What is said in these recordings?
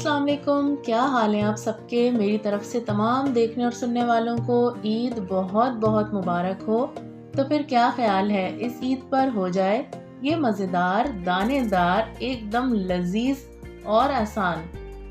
अस्सलाम वालेकुम, क्या हाल है आप सबके। मेरी तरफ से तमाम देखने और सुनने वालों को ईद बहुत बहुत मुबारक हो। तो फिर क्या ख्याल है इस ईद पर हो जाए ये मज़ेदार दानेदार एकदम लजीज और आसान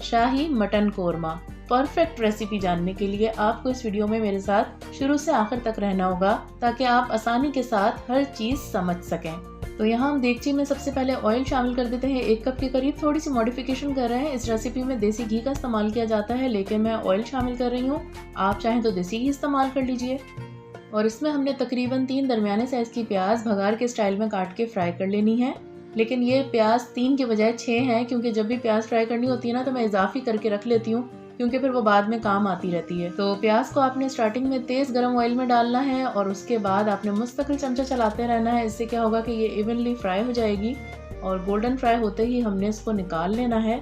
शाही मटन कोरमा। परफेक्ट रेसिपी जानने के लिए आपको इस वीडियो में मेरे साथ शुरू से आखिर तक रहना होगा ताकि आप आसानी के साथ हर चीज़ समझ सकें। तो यहाँ हम देगची में सबसे पहले ऑयल शामिल कर देते हैं। 1 कप के करीब थोड़ी सी मॉडिफिकेशन कर रहे हैं। इस रेसिपी में देसी घी का इस्तेमाल किया जाता है, लेकिन मैं ऑयल शामिल कर रही हूँ। आप चाहें तो देसी घी इस्तेमाल कर लीजिए। और इसमें हमने तकरीबन 3 दरमियाने साइज की प्याज भगार के स्टाइल में काट के फ्राई कर लेनी है। लेकिन ये प्याज 3 के बजाय 6 हैं, क्योंकि जब भी प्याज फ्राई करनी होती है ना तो मैं इजाफी करके रख लेती हूँ, क्योंकि फिर वो बाद में काम आती रहती है। तो प्याज को आपने स्टार्टिंग में तेज़ गर्म ऑयल में डालना है और उसके बाद आपने मुस्तकिल चमचा चलाते रहना है। इससे क्या होगा कि ये इवनली फ्राई हो जाएगी और गोल्डन फ्राई होते ही हमने इसको निकाल लेना है।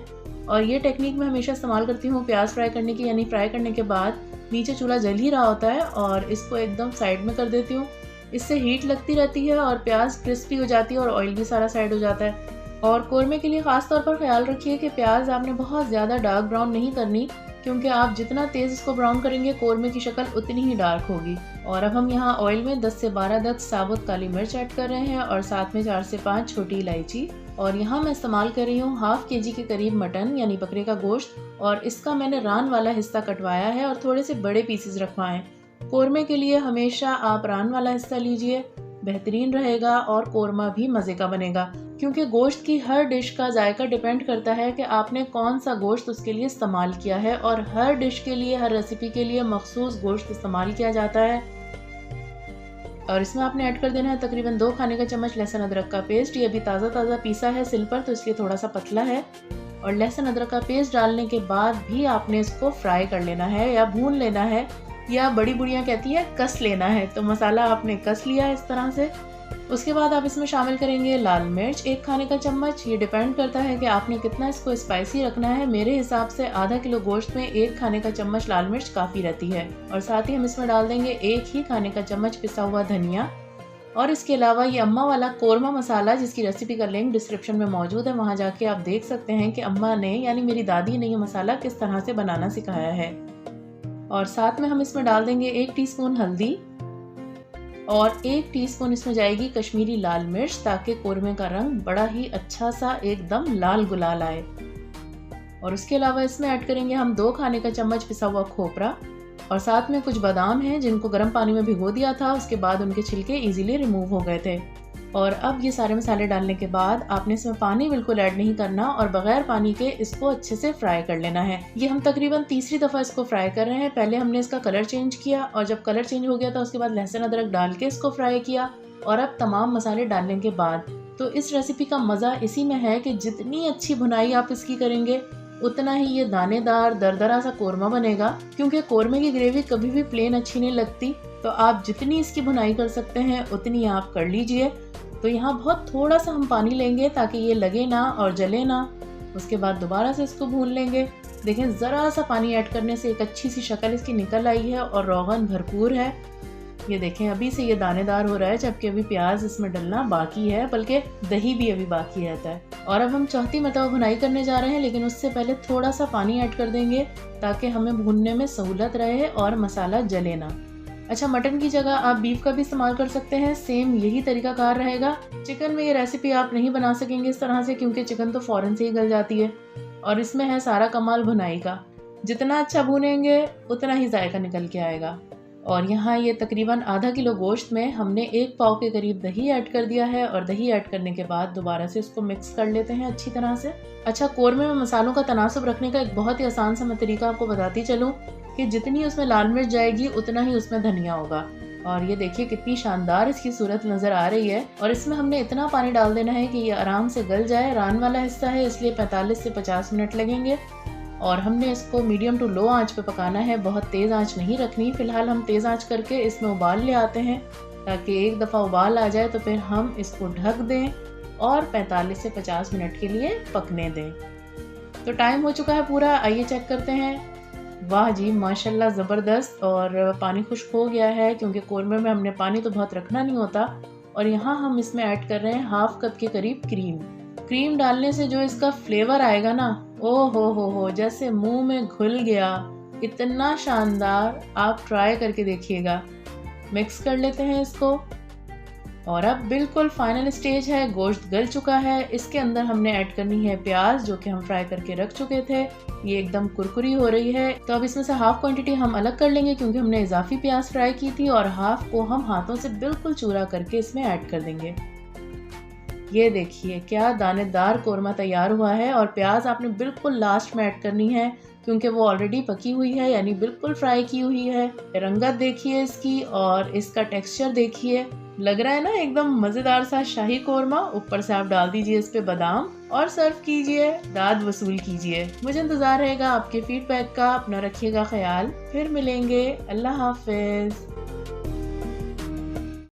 और ये टेक्निक मैं हमेशा इस्तेमाल करती हूँ प्याज फ्राई करने की, यानी फ्राई करने के बाद नीचे चूल्हा जल ही रहा होता है और इसको एकदम साइड में कर देती हूँ। इससे हीट लगती रहती है और प्याज क्रिस्पी हो जाती है और ऑयल भी सारा साइड हो जाता है। और कोरमे के लिए ख़ास तौर पर ख्याल रखिए कि प्याज आपने बहुत ज़्यादा डार्क ब्राउन नहीं करनी, क्योंकि आप जितना तेज़ इसको ब्राउन करेंगे कोरमे की शक्ल उतनी ही डार्क होगी। और अब हम यहाँ ऑयल में 10 से 12 दस्त साबुत काली मिर्च ऐड कर रहे हैं और साथ में 4 से 5 छोटी इलायची। और यहाँ मैं इस्तेमाल कर रही हूँ हाफ केजी के करीब मटन यानी बकरे का गोश्त, और इसका मैंने रान वाला हिस्सा कटवाया है और थोड़े से बड़े पीसेस रखवाए। कोरमे के लिए हमेशा आप रान वाला हिस्सा लीजिए, बेहतरीन रहेगा और कोरमा भी मज़े का बनेगा, क्योंकि गोश्त की हर डिश का जायका डिपेंड करता है कि आपने कौन सा गोश्त उसके लिए इस्तेमाल किया है। और हर डिश के लिए, हर रेसिपी के लिए मखसूस गोश्त इस्तेमाल किया जाता है। और इसमें आपने ऐड कर देना है तकरीबन 2 खाने का चम्मच लहसुन अदरक का पेस्ट। ये अभी ताज़ा ताज़ा पीसा है सिल पर, तो इसलिए थोड़ा सा पतला है। और लहसुन अदरक का पेस्ट डालने के बाद भी आपने इसको फ्राई कर लेना है या भून लेना है, या बड़ी बुढ़ियाँ कहती हैं कस लेना है। तो मसाला आपने कस लिया है इस तरह से। उसके बाद आप इसमें शामिल करेंगे लाल मिर्च 1 खाने का चम्मच। ये डिपेंड करता है कि आपने कितना इसको स्पाइसी रखना है। मेरे हिसाब से आधा किलो गोश्त में 1 खाने का चम्मच लाल मिर्च काफ़ी रहती है। और साथ ही हम इसमें डाल देंगे 1 ही खाने का चम्मच पिसा हुआ धनिया। और इसके अलावा ये अम्मा वाला कोरमा मसाला, जिसकी रेसिपी का लिंक डिस्क्रिप्शन में मौजूद है, वहाँ जाके आप देख सकते हैं कि अम्मा ने यानी मेरी दादी ने ये मसाला किस तरह से बनाना सिखाया है। और साथ में हम इसमें डाल देंगे 1 टीस्पून हल्दी और 1 टीस्पून इसमें जाएगी कश्मीरी लाल मिर्च, ताकि कोरमे का रंग बड़ा ही अच्छा सा एकदम लाल गुलाल आए। और उसके अलावा इसमें ऐड करेंगे हम 2 खाने का चम्मच पिसा हुआ खोपरा, और साथ में कुछ बादाम हैं जिनको गर्म पानी में भिगो दिया था, उसके बाद उनके छिलके इजीली रिमूव हो गए थे। और अब ये सारे मसाले डालने के बाद आपने इसमें पानी बिल्कुल ऐड नहीं करना और बगैर पानी के इसको अच्छे से फ्राई कर लेना है। ये हम तकरीबन तीसरी दफ़ा इसको फ्राई कर रहे हैं। पहले हमने इसका कलर चेंज किया और जब कलर चेंज हो गया था उसके बाद लहसुन अदरक डाल के इसको फ्राई किया। और अब तमाम मसाले डालने के बाद, तो इस रेसिपी का मज़ा इसी में है कि जितनी अच्छी भुनाई आप इसकी करेंगे उतना ही ये दानेदार दरदरा सा कोरमा बनेगा, क्योंकि कोरमे की ग्रेवी कभी भी प्लेन अच्छी नहीं लगती। तो आप जितनी इसकी भुनाई कर सकते हैं उतनी आप कर लीजिए। तो यहाँ बहुत थोड़ा सा हम पानी लेंगे ताकि ये लगे ना और जले ना। उसके बाद दोबारा से इसको भून लेंगे। देखें, ज़रा सा पानी ऐड करने से एक अच्छी सी शक्ल इसकी निकल आई है और रोगन भरपूर है। ये देखें, अभी से ये दानेदार हो रहा है, जबकि अभी प्याज इसमें डलना बाकी है, बल्कि दही भी अभी बाकी रहता है। और अब हम चौथी मरतबा भुनाई करने जा रहे हैं, लेकिन उससे पहले थोड़ा सा पानी ऐड कर देंगे ताकि हमें भूनने में सहूलत रहे और मसाला जले ना। अच्छा, मटन की जगह आप बीफ का भी इस्तेमाल कर सकते हैं, सेम यही तरीकाकार रहेगा। चिकन में ये रेसिपी आप नहीं बना सकेंगे इस तरह से, क्योंकि चिकन तो फ़ौरन से ही गल जाती है। और इसमें है सारा कमाल भुनाई का। जितना अच्छा भूनेंगे उतना ही जायका निकल के आएगा। और यहाँ ये तकरीबन आधा किलो गोश्त में हमने 1 पाव के करीब दही ऐड कर दिया है। और दही ऐड करने के बाद दोबारा से इसको मिक्स कर लेते हैं अच्छी तरह से। अच्छा, कोरमे में मसालों का तनासुब रखने का एक बहुत ही आसान सा मैं तरीका आपको बताती चलूँ कि जितनी उसमें लाल मिर्च जाएगी उतना ही उसमें धनिया होगा। और ये देखिए कितनी शानदार इसकी सूरत नज़र आ रही है। और इसमें हमने इतना पानी डाल देना है कि ये आराम से गल जाए। रान वाला हिस्सा है, इसलिए 45 से 50 मिनट लगेंगे। और हमने इसको मीडियम टू लो आंच पे पकाना है, बहुत तेज़ आंच नहीं रखनी। फ़िलहाल हम तेज़ आंच करके इसमें उबाल ले आते हैं, ताकि एक दफ़ा उबाल आ जाए तो फिर हम इसको ढक दें और 45 से 50 मिनट के लिए पकने दें। तो टाइम हो चुका है पूरा, आइए चेक करते हैं। वाह जी, माशाल्लाह ज़बरदस्त। और पानी खुश्क हो गया है, क्योंकि कोरमे में हमने पानी तो बहुत रखना नहीं होता। और यहाँ हम इसमें ऐड कर रहे हैं हाफ कप के करीब क्रीम। क्रीम डालने से जो इसका फ्लेवर आएगा ना, ओ हो, जैसे मुंह में घुल गया। इतना शानदार, आप ट्राई करके देखिएगा। मिक्स कर लेते हैं इसको। और अब बिल्कुल फाइनल स्टेज है, गोश्त गल चुका है। इसके अंदर हमने ऐड करनी है प्याज, जो कि हम फ्राई करके रख चुके थे। ये एकदम कुरकुरी हो रही है, तो अब इसमें से हाफ क्वांटिटी हम अलग कर लेंगे, क्योंकि हमने इजाफी प्याज फ्राई की थी, और हाफ को हम हाथों से बिल्कुल चूरा करके इसमें ऐड कर देंगे। ये देखिए क्या दानेदार कोरमा तैयार हुआ है। और प्याज आपने बिल्कुल लास्ट में ऐड करनी है, क्योंकि वो ऑलरेडी पकी हुई है, यानी बिल्कुल फ्राई की हुई है। रंगत देखिए इसकी, और इसका टेक्सचर देखिए, लग रहा है ना एकदम मजेदार सा शाही कोरमा। ऊपर से आप डाल दीजिए इस पे बादाम और सर्व कीजिए, दाद वसूल कीजिए। मुझे इंतजार रहेगा आपके फीडबैक का। अपना रखिएगा ख्याल, फिर मिलेंगे। अल्लाह हाफिज।